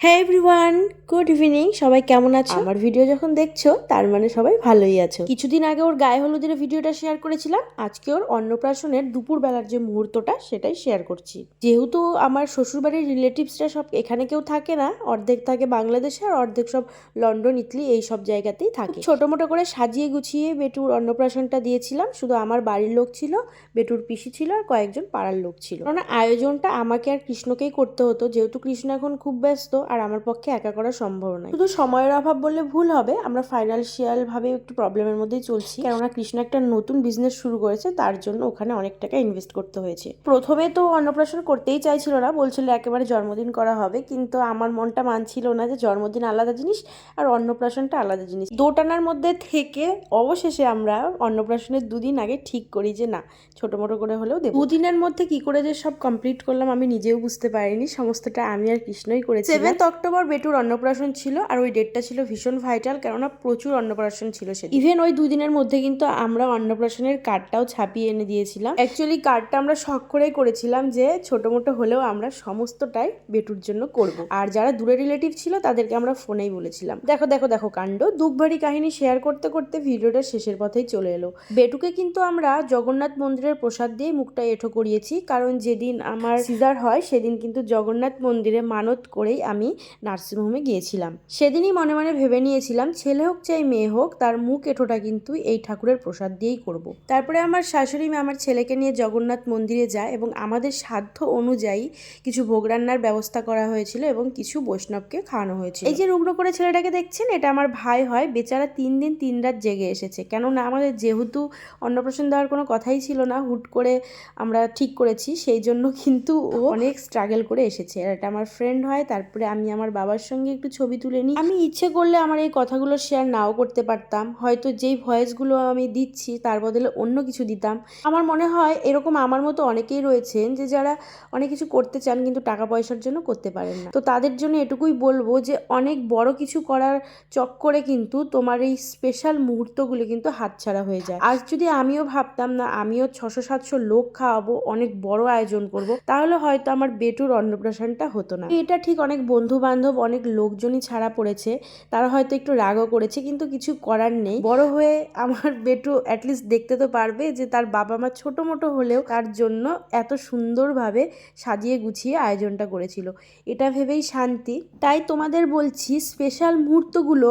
হ্যাঁ everyone, good evening. সবাই কেমন আছো? আমার ভিডিও যখন দেখছো তার মানে সবাই ভালোই আছো। কিছুদিন আগে ওর গায়ে হলুদের ভিডিওটা শেয়ার করেছিলাম, আজকে ওর অন্নপ্রাশনের দুপুর বেলার যে মুহূর্তটা সেটাই শেয়ার করছি। যেহেতু আমার শ্বশুরবাড়ির রিলেটিভসরা সব এখানে কেউ থাকে না, অর্ধেক থাকে বাংলাদেশে আর অর্ধেক সব লন্ডন, ইতালি এই সব জায়গাতেই থাকে। ছোট মোটো করে সাজিয়ে গুছিয়ে বেটুর অন্নপ্রাশনটা দিয়েছিলাম। শুধু আমার বাড়ির লোক ছিল, বেটুর পিসি ছিল আর কয়েকজন পাড়ার লোক ছিল। কারণ আয়োজনটা আমাকে আর কৃষ্ণকেই করতে হতো, যেহেতু কৃষ্ণ এখন খুব ব্যস্ত আর আমার পক্ষে একা করা সম্ভব নয়। শুধু সময়ের অভাব বললে ভুল হবে, আমরা ফাইন্যান্সিয়াল ভাবে একটু প্রবলেমের মধ্যেই চলছি। কেননা কৃষ্ণ একটা নতুন বিজনেস শুরু করেছে, তার জন্য ওখানে অনেক টাকা ইনভেস্ট করতে হয়েছে। প্রথমে তো অন্নপ্রাশন করতেই চাইছিল না, বলছিল একেবারে জন্মদিন করা হবে, কিন্তু আমার মনটা মানছিল না যে জন্মদিন আলাদা জিনিস আর অন্নপ্রাশনটা আলাদা জিনিস। দোটানার মধ্যে থেকে অবশেষে আমরা অন্নপ্রাশনের দুদিন আগে ঠিক করি যে না, ছোট মোটো করে হলেও দেবো। দুদিনের মধ্যে কি করে যে সব কমপ্লিট করলাম আমি নিজেও বুঝতে পারিনি, সমস্তটা আমি আর কৃষ্ণই করেছি। 7 অক্টোবর বেটুর অন্নপ্রাশন ছিল আর ওই ডেটটা ছিল ভীষণ ভাইটাল, কেননা প্রচুর অন্নপ্রাশন ছিল সেদিন। ইভেন ওই দুদিনের মধ্যে কিন্তু আমরা অন্নপ্রাশনের কার্ডটাও ছাপিয়ে এনে দিয়েছিলাম। অ্যাকচুয়ালি কার্ডটা আমরা শখ করেই করেছিলাম যে ছোট মোটো হলেও আমরা সমস্তটাই বেটুর জন্য করব। আর যারা দূরে রিলেটিভ ছিল তাদেরকে আমরা ফোনেই বলেছিলাম। দেখো দেখো দেখো কাণ্ড, দুঃখভারী কাহিনী শেয়ার করতে করতে ভিডিওটা শেষের পথেই চলে এলো। বেটুকে কিন্তু আমরা জগন্নাথ মন্দিরের প্রসাদ দিয়ে মুখটা এঁঠো করিয়েছি, কারণ যেদিন আমার সিজার হয় সেদিন কিন্তু জগন্নাথ মন্দিরে মানত করেই আমি নার্সিংহোমে গিয়েছিলাম। সেদিনই মনে মনে ভেবে নিয়েছিলাম ছেলে হোক চাই মেয়ে হোক তার মুখ এঁঠোটা কিন্তু এই ঠাকুরের প্রসাদ দিয়েই করব। তারপরে আমার শাশুড়ি মা আমার ছেলেকে নিয়ে জগন্নাথ মন্দিরে যায় এবং আমাদের সাধ্য অনুযায়ী কিছু ভোগ রান্নার ব্যবস্থা করা হয়েছিল এবং কিছু বৈষ্ণবকে খাওয়ানো হয়েছিল। এই যে রুগ্ন করে ছেলেটাকে দেখছেন, এটা আমার ভাই হয়। বেচারা 3 দিন 3 রাত জেগে এসেছে, কেননা আমাদের যেহেতু অন্নপ্রাশন দেওয়ার কোনো কথাই ছিল না, হুট করে আমরা ঠিক করেছি, সেই জন্য কিন্তু ও অনেক স্ট্রাগল করে এসেছে। আর এটা আমার ফ্রেন্ড হয়। তারপরে আমি আমার বাবার সঙ্গে একটু ছবি তুলে নিই। আমি ইচ্ছে করলে আমার এই কথাগুলো শেয়ার নাও করতে পারতাম, হয়তো যেই ভয়েসগুলো আমি দিচ্ছি তার বদলে অন্য কিছু দিতাম। আমার মনে হয় এরকম আমার মতো অনেকেই রয়েছেন যে যারা অনেক কিছু করতে চান কিন্তু টাকা পয়সার জন্য করতে পারেন না। তো তাদের জন্য এটুকুই বলবো যে অনেক বড় কিছু করার চক্করে কিন্তু তোমার এই স্পেশাল মুহূর্তগুলো কিন্তু হাতছাড়া হয়ে যায়। আজ যদি আমিও ভাবতাম না আমিও 600-700 লোক খাওয়াবো, অনেক বড় আয়োজন করব, তাহলে হয়তো আমার বেটুর অন্নপ্রাশনটা হতো না। এটা ঠিক অনেক বন্ধু বান্ধব অনেক লোকজনই ছাড়া পড়েছে, তারা হয়তো একটু রাগও করেছে, কিন্তু কিছু করার নেই। বড় হয়ে আমার বেটু অ্যাটলিস্ট দেখতে তো পারবে যে তার বাবা মা ছোট মোটো হলেও তার জন্য এত সুন্দরভাবে সাজিয়ে গুছিয়ে আয়োজনটা করেছিল, এটা ভেবেই শান্তি। তাই তোমাদের বলছি স্পেশাল মুহূর্তগুলো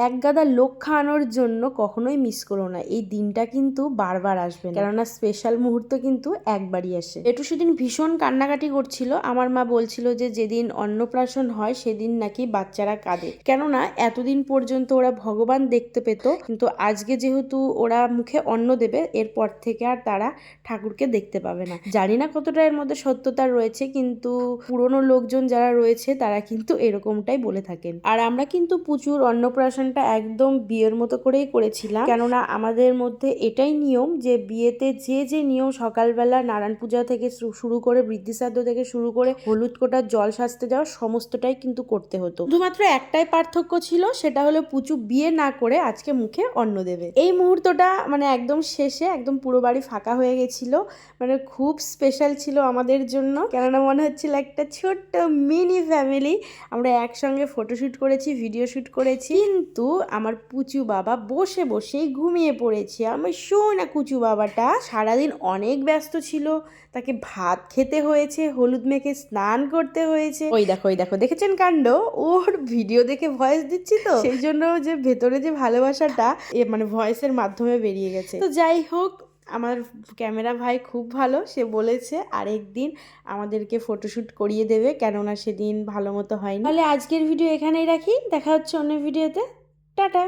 এক গাদা লোক খাওয়ানোর জন্য কখনোই মিস করো না। এই দিনটা কিন্তু বারবার আসবে না, কেননা স্পেশাল মুহূর্ত কিন্তু একবারই আসে। একটু সেদিন ভীষণ কান্নাকাটি করছিল। আমার মা বলছিল যে যেদিন অন্নপ্রাশন হয় সেদিন নাকি বাচ্চারা কাঁদে, কেননা এতদিন পর্যন্ত ওরা ভগবান দেখতে পেত, কিন্তু আজকে যেহেতু ওরা মুখে অন্ন দেবে এরপর থেকে আর তারা ঠাকুরকে দেখতে পাবে না। জানি না কতটা এর মধ্যে সত্যতা রয়েছে, কিন্তু পুরনো লোকজন যারা রয়েছে তারা কিন্তু এরকমটাই বলে থাকেন। আর আমরা কিন্তু প্রচুর অন্নপ্রাশনটা একদম বিয়ের মতো করেই করেছিলাম, কেননা আমাদের মধ্যে এটাই নিয়ম যে বিয়েতে যে যে নিয়ম সকালবেলা নারায়ণ পূজা থেকে শুরু করে বৃদ্ধি শ্রাদ্ধ থেকে শুরু করে হলুদ কোটার জল সাজতে যাওয়া সমস্তটাই কিন্তু করতে হতো। শুধুমাত্র একটাই পার্থক্য ছিল, সেটা হলো পুচু বিয়ে না করে আজকে মুখে অন্ন দেবে। এই মুহূর্তটা মানে একদম শেষে একদম পুরো বাড়ি ফাঁকা হয়ে গেছিল, মানে খুব স্পেশাল ছিল আমাদের জন্য, কেননা মনে হচ্ছিল একটা ছোট্ট মিনি ফ্যামিলি আমরা একসঙ্গে ফটোশুট করেছি, ভিডিও শুট করেছি। কিন্তু আমার পুচু বাবা বসে বসেই ঘুমিয়ে পড়েছে। আমার সোনা কুচু বাবাটা সারাদিন অনেক ব্যস্ত ছিল, তাকে ভাত খেতে হয়েছে, হলুদ মেখে স্নান করতে হয়েছে। ওই দেখো ওই দেখো, দেখেছেন কাণ্ড? ওর ভিডিও দেখে ভয়েস দিচ্ছি তো সেই জন্য যে ভেতরে যে ভালোবাসাটা মানে ভয়েসের মাধ্যমে বেরিয়ে গেছে। তো যাই হোক, আমার ক্যামেরা ভাই খুব ভালো, সে বলেছে আরেকদিন আমাদেরকে ফটোশুট করিয়ে দেবে, কেননা সেদিন ভালো মতো হয়নি। তাহলে আজকের ভিডিও এখানেই রাখি, দেখা হচ্ছে অন্য ভিডিওতে। টাটা।